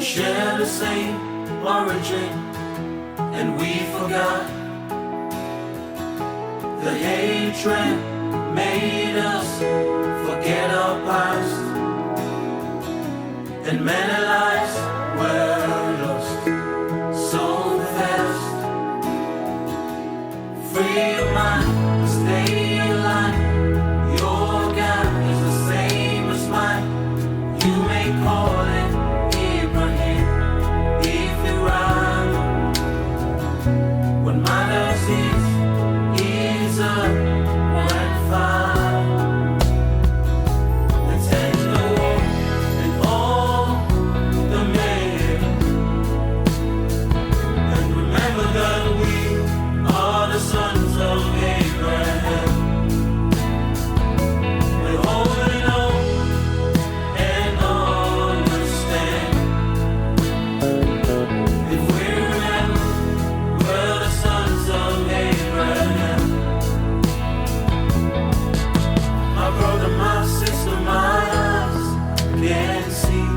share the same origin, and we forgot. The hatred made us forget our past, and many lives were lost so fast. Free your mind, stay alive. Your God is the same as mine. You may call it Ibrahim if you run. What matters is a grandfather. Let's end the war and all the mayhem, and remember that we are the sons of Abraham. We're holding on and understand. If we remember, we're the sons of Abraham. My brother, my sister, my eyes can see.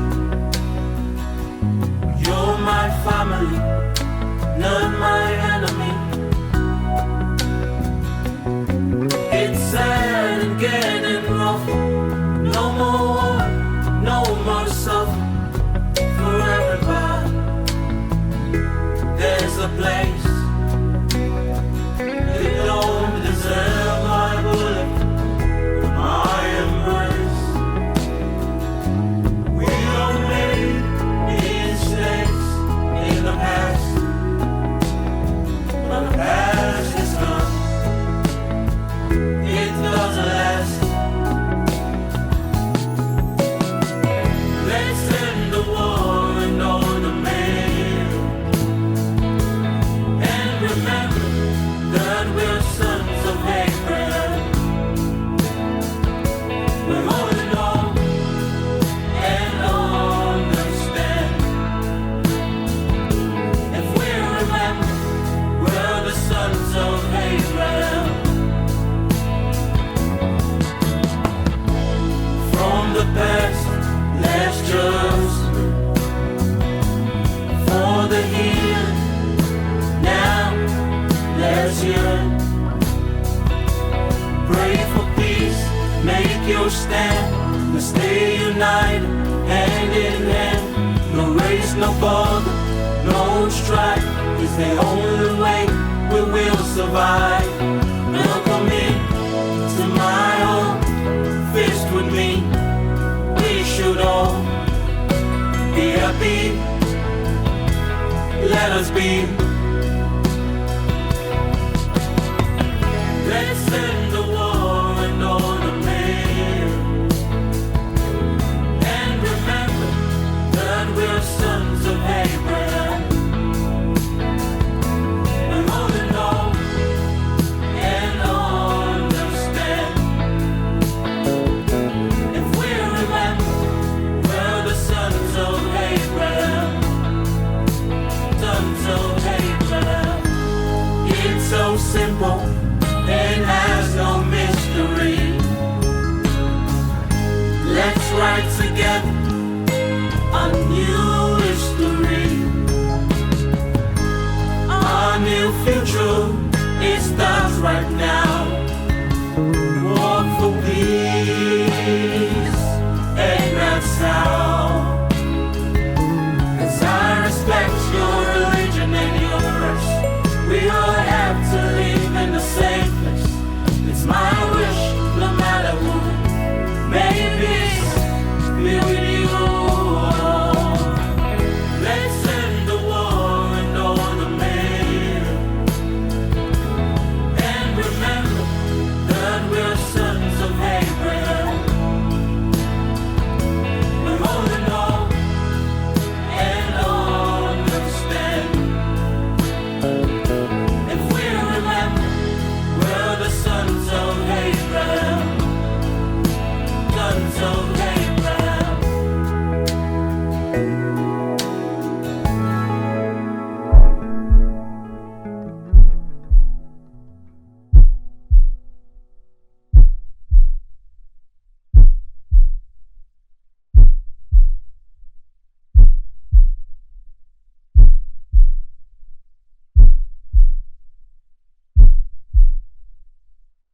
You're my family, not my enemy. It's sad and getting rough. No more war, no more to suffer for everybody. There's a place you don't deserve my bullet, my embrace. We all made mistakes in the past, but the past is gone. It doesn't last. Let's end the war and all the mayhem, and remember that we're sons of Abraham. We're holding on and understand. If we remember, we're the sons of Abraham. From the past, let's just for the healing. Now, let's yearn. Pray for peace, make your stand, and stay united, hand in hand. No race, no border, no strife is the only way we will survive. Welcome in to my home, feast with me. We should all be happy. Let us be. Let's end the war and all the mayhem, and remember that we're sons of Abraham. We're holding on and understand. If we remember, we're the sons of Abraham. Sons of Abraham. It's so simple and has no mystery. Let's write together a new